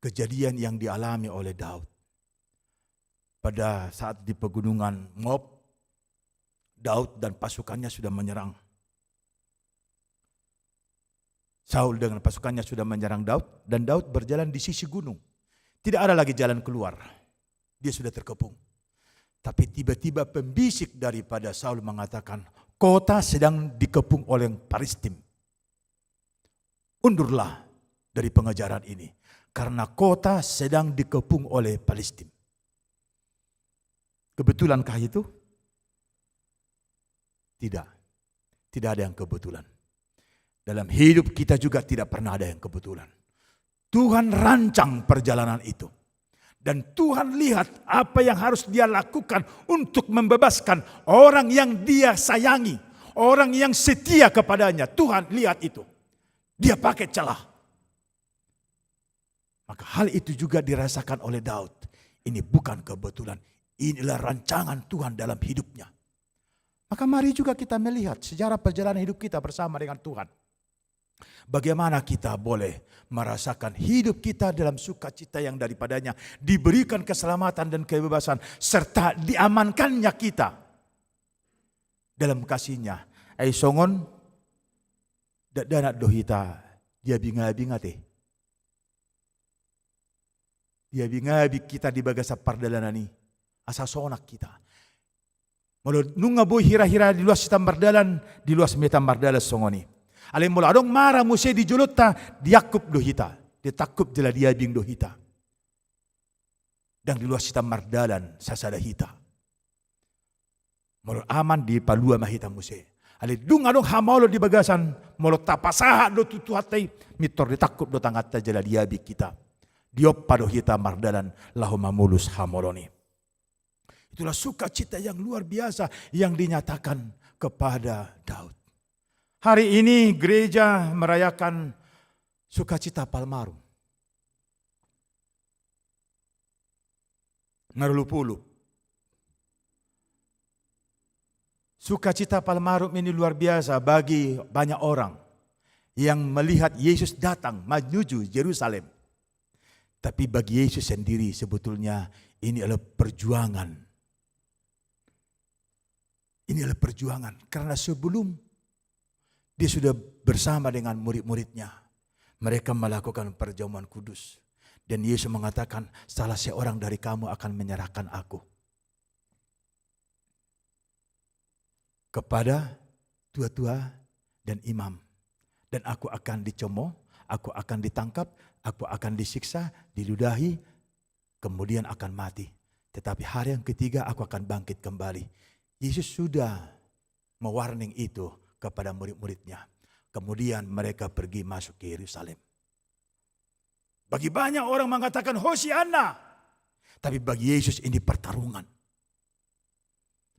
kejadian yang dialami oleh Daud. Pada saat di pegunungan Moab, Daud dan pasukannya sudah menyerang. Saul dengan pasukannya sudah menyerang Daud, dan Daud berjalan di sisi gunung. Tidak ada lagi jalan keluar. Dia sudah terkepung. Tapi tiba-tiba pembisik daripada Saul mengatakan, kota sedang dikepung oleh Filistin. Undurlah dari pengejaran ini, karena kota sedang dikepung oleh Filistin. Kebetulankah itu? Tidak. Tidak ada yang kebetulan. Dalam hidup kita juga tidak pernah ada yang kebetulan. Tuhan rancang perjalanan itu. Dan Tuhan lihat apa yang harus dia lakukan untuk membebaskan orang yang dia sayangi. Orang yang setia kepadanya. Tuhan lihat itu. Dia pakai celah. Maka hal itu juga dirasakan oleh Daud. Ini bukan kebetulan. Inilah rancangan Tuhan dalam hidupnya. Maka mari juga kita melihat sejarah perjalanan hidup kita bersama dengan Tuhan. Bagaimana kita boleh merasakan hidup kita dalam sukacita yang daripadanya. Diberikan keselamatan dan kebebasan. Serta diamankannya kita. Dalam kasihnya. Ay songon. Danak dohita. Dia binga-binga teh. Dia binga-binga kita di bagasa pardalanan ini. Asa sonak kita. Molo nunga boy hira-hira di luas sitam mardalan, di luas metam mardalas songoni. Alem mula adong mara muse di julutta diakup dohita, ditakup jela dia bing dohita. Dan di luas sitam mardalan sasada hita. Molo aman di palua mahita muse. Ale dung adong hamalo di bagasan, molo tapasaha do tutuhatai, mitor ditakup do tangata jela dia bing kita. Diop padohita mardalan lahoma mulus hamoloni. Itulah sukacita yang luar biasa yang dinyatakan kepada Daud. Hari ini gereja merayakan sukacita Palmarum. Ngarulupulu. Sukacita Palmarum ini luar biasa bagi banyak orang yang melihat Yesus datang menuju Yerusalem. Tapi bagi Yesus sendiri sebetulnya ini adalah perjuangan. Ini adalah perjuangan. Karena sebelum dia sudah bersama dengan murid-muridnya. Mereka melakukan perjamuan kudus. Dan Yesus mengatakan, salah seorang dari kamu akan menyerahkan aku. Kepada tua-tua dan imam. Dan aku akan dicomo, aku akan ditangkap, aku akan disiksa, diludahi, kemudian akan mati. Tetapi hari yang ketiga aku akan bangkit kembali. Yesus sudah mewarning itu kepada murid-muridnya. Kemudian mereka pergi masuk ke Yerusalem. Bagi banyak orang mengatakan Hosianna. Tapi bagi Yesus ini pertarungan.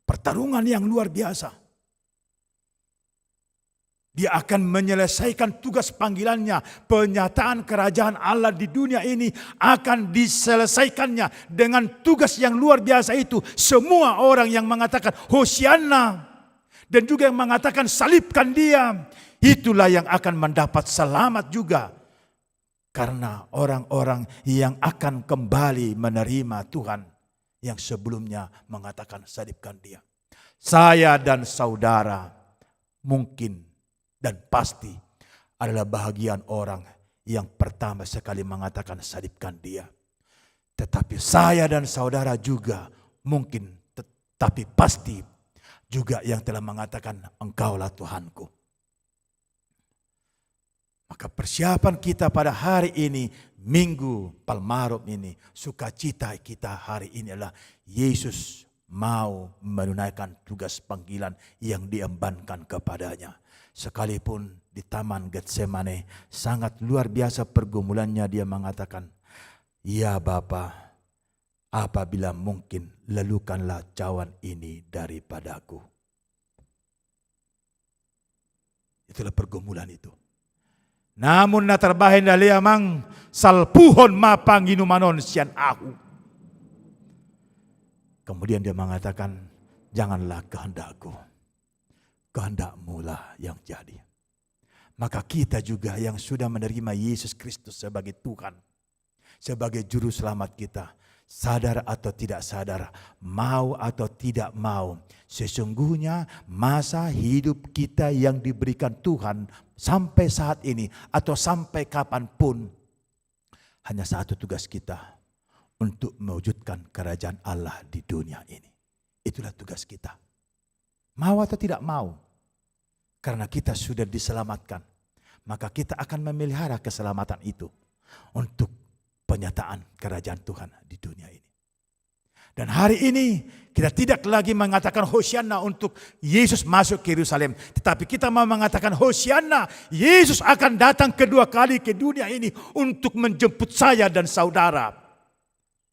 Pertarungan yang luar biasa. Dia akan menyelesaikan tugas panggilannya. Penyataan kerajaan Allah di dunia ini akan diselesaikannya dengan tugas yang luar biasa itu. Semua orang yang mengatakan Hosianna dan juga yang mengatakan salibkan dia, itulah yang akan mendapat selamat juga. Karena orang-orang yang akan kembali menerima Tuhan yang sebelumnya mengatakan salibkan dia. Saya dan saudara mungkin dan pasti adalah bahagian orang yang pertama sekali mengatakan salibkan dia. Tetapi saya dan saudara juga mungkin, tapi pasti juga yang telah mengatakan engkaulah Tuhanku. Maka persiapan kita pada hari ini, Minggu Palmarum ini, sukacita kita hari ini adalah Yesus mau menunaikan tugas panggilan yang diembankan kepadanya. Sekalipun di Taman Getsemane sangat luar biasa pergumulannya, dia mengatakan, "Ya Bapa, apabila mungkin lelukanlah cawan ini daripadaku." Itulah pergumulan itu. Namun na terbahin daliamang salpuhon mapanginumanon sian aku. Kemudian dia mengatakan, janganlah kehendakku, kehendakmu lah yang jadi. Maka kita juga yang sudah menerima Yesus Kristus sebagai Tuhan, sebagai juru selamat kita, sadar atau tidak sadar, mau atau tidak mau, sesungguhnya masa hidup kita yang diberikan Tuhan sampai saat ini atau sampai kapanpun, hanya satu tugas kita, untuk mewujudkan kerajaan Allah di dunia ini. Itulah tugas kita. Mau atau tidak mau, karena kita sudah diselamatkan, maka kita akan memelihara keselamatan itu untuk penyataan kerajaan Tuhan di dunia ini. Dan hari ini kita tidak lagi mengatakan Hosianna untuk Yesus masuk ke Yerusalem, tetapi kita mau mengatakan Hosianna, Yesus akan datang kedua kali ke dunia ini untuk menjemput saya dan saudara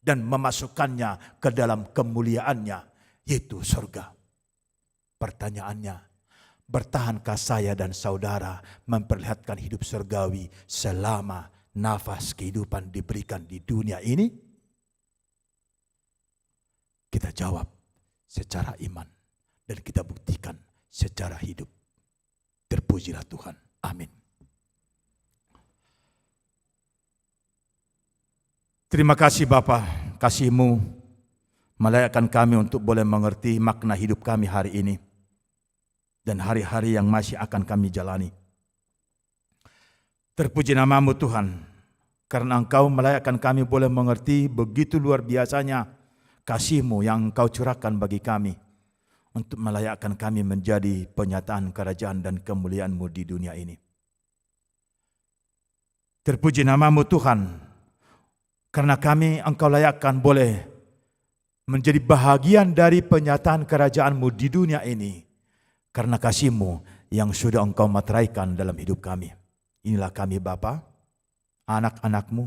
dan memasukkannya ke dalam kemuliaannya, yaitu surga. Pertanyaannya, bertahankah saya dan saudara memperlihatkan hidup surgawi selama nafas kehidupan diberikan di dunia ini? Kita jawab secara iman dan kita buktikan secara hidup. Terpujilah Tuhan. Amin. Terima kasih Bapa, kasih-Mu melayakkan kami untuk boleh mengerti makna hidup kami hari ini dan hari-hari yang masih akan kami jalani. Terpuji nama-Mu Tuhan, karena Engkau melayakkan kami boleh mengerti begitu luar biasanya kasih-Mu yang Engkau curahkan bagi kami untuk melayakkan kami menjadi penyataan kerajaan dan kemuliaan-Mu di dunia ini. Terpuji nama-Mu Tuhan, karena kami Engkau layakkan boleh menjadi bahagian dari penyataan kerajaan-Mu di dunia ini, karena kasih-Mu yang sudah Engkau materaikan dalam hidup kami. Inilah kami Bapa, anak-anak-Mu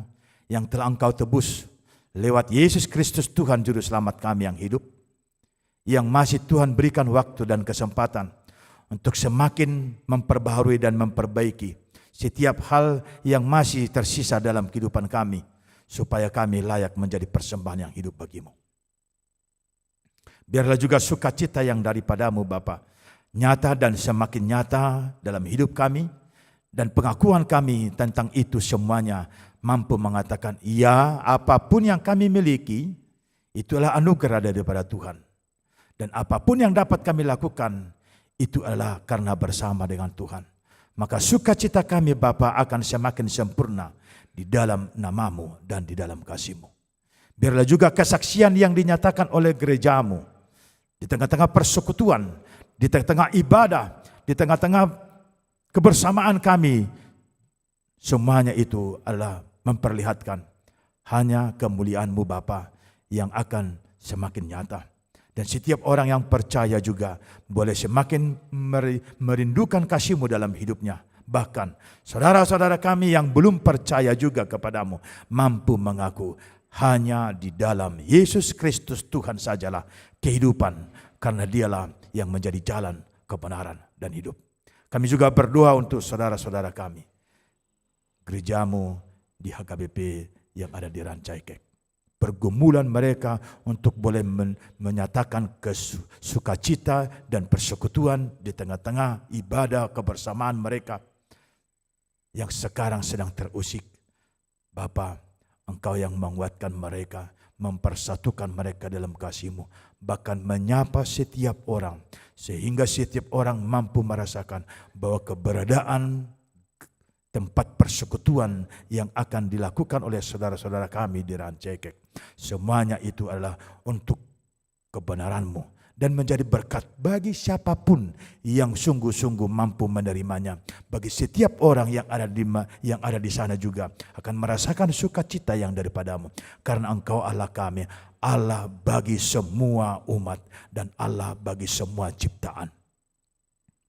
yang telah Engkau tebus lewat Yesus Kristus Tuhan Juru Selamat kami yang hidup, yang masih Tuhan berikan waktu dan kesempatan untuk semakin memperbaharui dan memperbaiki setiap hal yang masih tersisa dalam kehidupan kami, supaya kami layak menjadi persembahan yang hidup bagi-Mu. Biarlah juga sukacita yang daripada-Mu Bapa nyata dan semakin nyata dalam hidup kami, dan pengakuan kami tentang itu semuanya mampu mengatakan, ya, apapun yang kami miliki, itulah anugerah daripada Tuhan. Dan apapun yang dapat kami lakukan, itu adalah karena bersama dengan Tuhan. Maka sukacita kami Bapa akan semakin sempurna di dalam nama-Mu dan di dalam kasih-Mu. Biarlah juga kesaksian yang dinyatakan oleh gereja-Mu, di tengah-tengah persekutuan, di tengah-tengah ibadah, di tengah-tengah kebersamaan kami, semuanya itu adalah memperlihatkan hanya kemuliaan-Mu Bapa yang akan semakin nyata. Dan setiap orang yang percaya juga boleh semakin merindukan kasih-Mu dalam hidupnya. Bahkan saudara-saudara kami yang belum percaya juga kepada-Mu mampu mengaku hanya di dalam Yesus Kristus Tuhan sajalah kehidupan, karena Dialah yang menjadi jalan, kebenaran, dan hidup. Kami juga berdoa untuk saudara-saudara kami, gereja-Mu di HKBP yang ada di Rancaikek. Pergumulan mereka untuk boleh menyatakan sukacita dan persekutuan di tengah-tengah ibadah kebersamaan mereka yang sekarang sedang terusik. Bapa, Engkau yang menguatkan mereka, mempersatukan mereka dalam kasih-Mu, bahkan menyapa setiap orang, sehingga setiap orang mampu merasakan bahwa keberadaan tempat persekutuan yang akan dilakukan oleh saudara-saudara kami di Rancaikek, semuanya itu adalah untuk kebenaran-Mu dan menjadi berkat bagi siapapun yang sungguh-sungguh mampu menerimanya. Bagi setiap orang yang ada di sana juga akan merasakan sukacita yang daripadamu, karena Engkau Allah kami, Allah bagi semua umat dan Allah bagi semua ciptaan.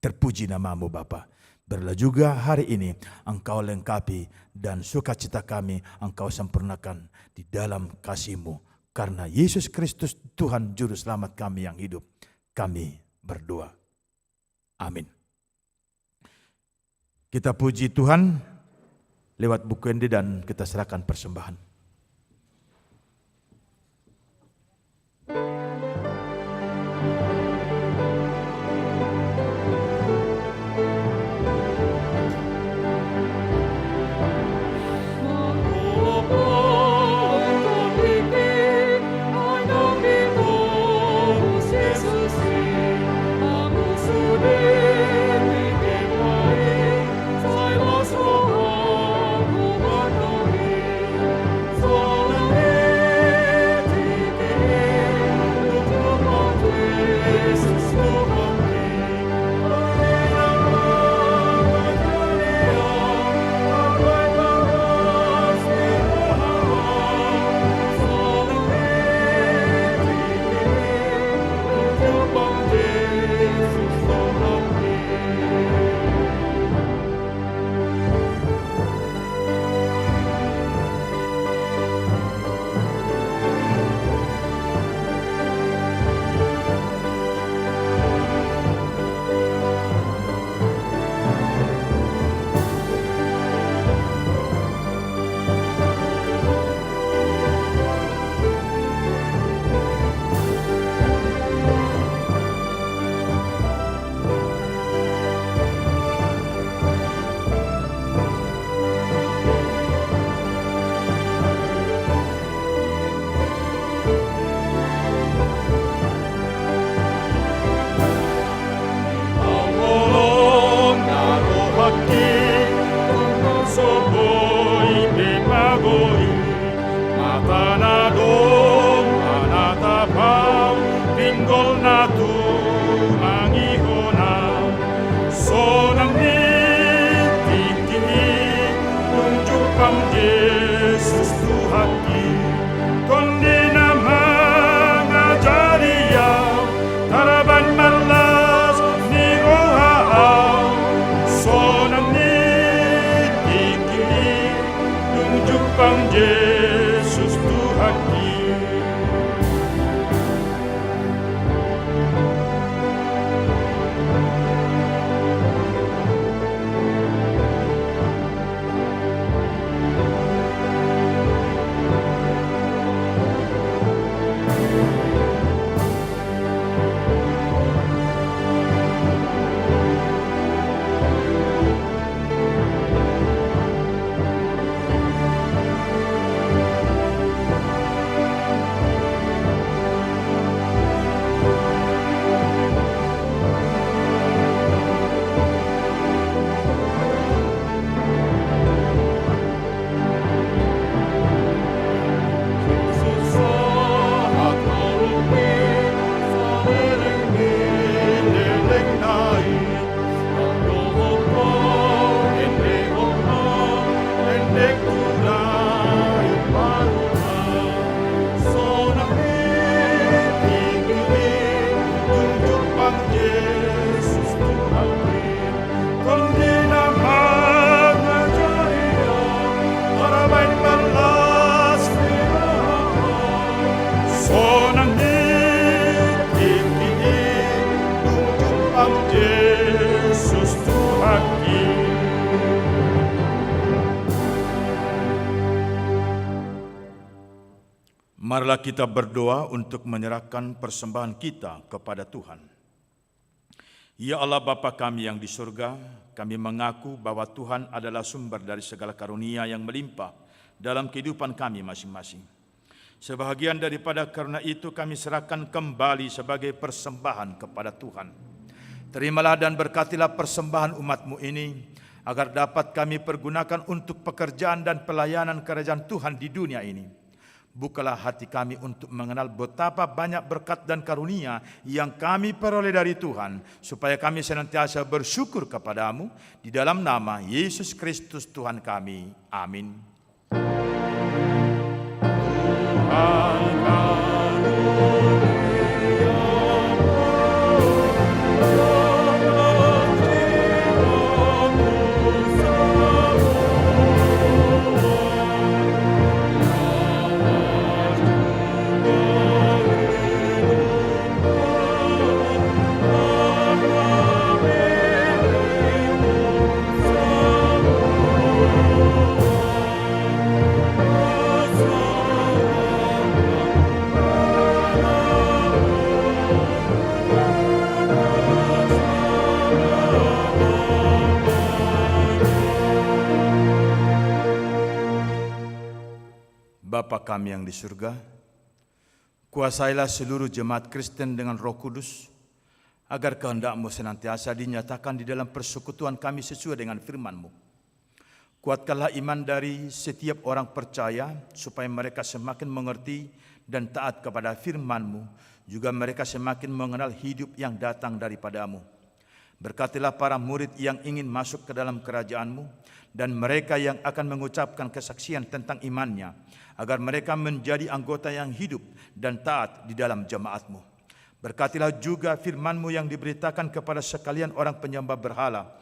Terpuji namamu Bapa. Biarlah juga hari ini Engkau lengkapi dan sukacita kami Engkau sempurnakan di dalam kasih-Mu. Karena Yesus Kristus Tuhan Juru Selamat kami yang hidup, kami berdoa. Amin. Kita puji Tuhan lewat buku ini dan kita serahkan persembahan. Marilah kita berdoa untuk menyerahkan persembahan kita kepada Tuhan. Ya Allah Bapa kami yang di surga, kami mengaku bahwa Tuhan adalah sumber dari segala karunia yang melimpah dalam kehidupan kami masing-masing. Sebahagian daripada karunia itu kami serahkan kembali sebagai persembahan kepada Tuhan. Terimalah dan berkatilah persembahan umat-Mu ini, agar dapat kami pergunakan untuk pekerjaan dan pelayanan kerajaan Tuhan di dunia ini. Bukalah hati kami untuk mengenal betapa banyak berkat dan karunia yang kami peroleh dari Tuhan, supaya kami senantiasa bersyukur kepadamu di dalam nama Yesus Kristus Tuhan kami. Amin. Bapa kami yang di surga, kuasailah seluruh jemaat Kristen dengan Roh Kudus, agar kehendak-Mu senantiasa dinyatakan di dalam persekutuan kami sesuai dengan firman-Mu. Kuatkanlah iman dari setiap orang percaya, supaya mereka semakin mengerti dan taat kepada firman-Mu, juga mereka semakin mengenal hidup yang datang daripada-Mu. Berkatilah para murid yang ingin masuk ke dalam kerajaan-Mu, dan mereka yang akan mengucapkan kesaksian tentang imannya, agar mereka menjadi anggota yang hidup dan taat di dalam jemaat-Mu. Berkatilah juga firman-Mu yang diberitakan kepada sekalian orang penyembah berhala,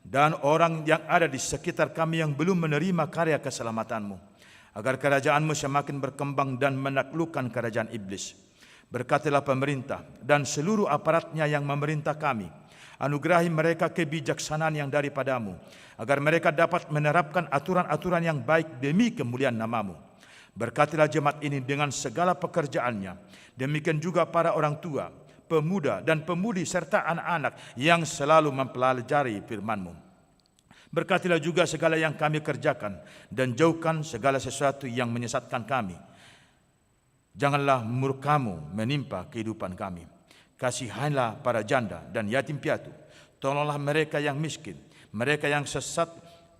dan orang yang ada di sekitar kami yang belum menerima karya keselamatan-Mu, agar kerajaan-Mu semakin berkembang dan menaklukkan kerajaan iblis. Berkatilah pemerintah dan seluruh aparatnya yang memerintah kami. Anugerahi mereka kebijaksanaan yang daripada-Mu, agar mereka dapat menerapkan aturan-aturan yang baik demi kemuliaan nama-Mu. Berkatilah jemaat ini dengan segala pekerjaannya. Demikian juga para orang tua, pemuda dan pemudi serta anak-anak yang selalu mempelajari firman-Mu. Berkatilah juga segala yang kami kerjakan, dan jauhkan segala sesuatu yang menyesatkan kami. Janganlah murka-Mu menimpa kehidupan kami. Kasihilah para janda dan yatim piatu. Tolonglah mereka yang miskin, mereka yang sesat,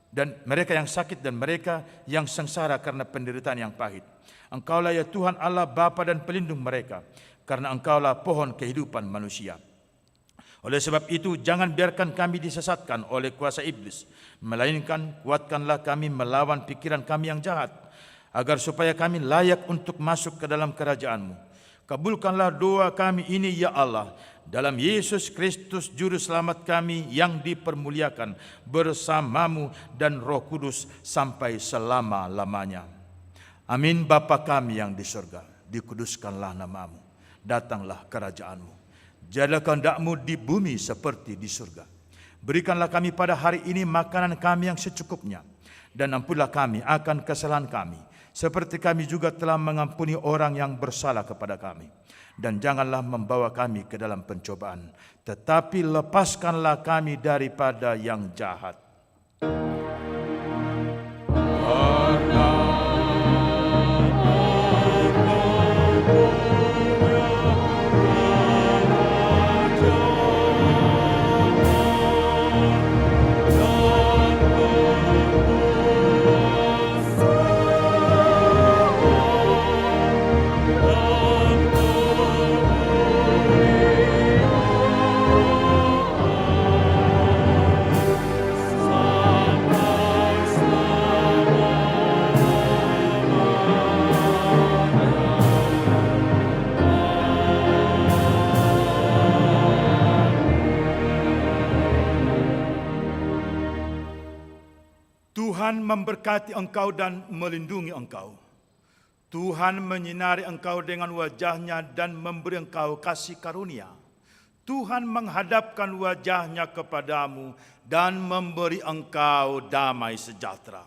dan mereka yang sakit, dan mereka yang sengsara karena penderitaan yang pahit. Engkaulah ya Tuhan Allah Bapa dan pelindung mereka, karena Engkaulah pohon kehidupan manusia. Oleh sebab itu, jangan biarkan kami disesatkan oleh kuasa iblis, melainkan kuatkanlah kami melawan pikiran kami yang jahat, agar supaya kami layak untuk masuk ke dalam kerajaan-Mu. Kabulkanlah doa kami ini ya Allah, dalam Yesus Kristus Juru Selamat kami yang dipermuliakan bersama-Mu dan Roh Kudus sampai selama-lamanya. Amin. Bapa kami yang di surga, dikuduskanlah nama-Mu, datanglah kerajaan-Mu. Jadilah kehendak-Mu di bumi seperti di surga. Berikanlah kami pada hari ini makanan kami yang secukupnya, dan ampunilah kami akan kesalahan kami, seperti kami juga telah mengampuni orang yang bersalah kepada kami. Dan janganlah membawa kami ke dalam pencobaan, tetapi lepaskanlah kami daripada yang jahat. Tuhan memberkati engkau dan melindungi engkau. Tuhan menyinari engkau dengan wajah-Nya dan memberi engkau kasih karunia. Tuhan menghadapkan wajah-Nya kepadamu dan memberi engkau damai sejahtera.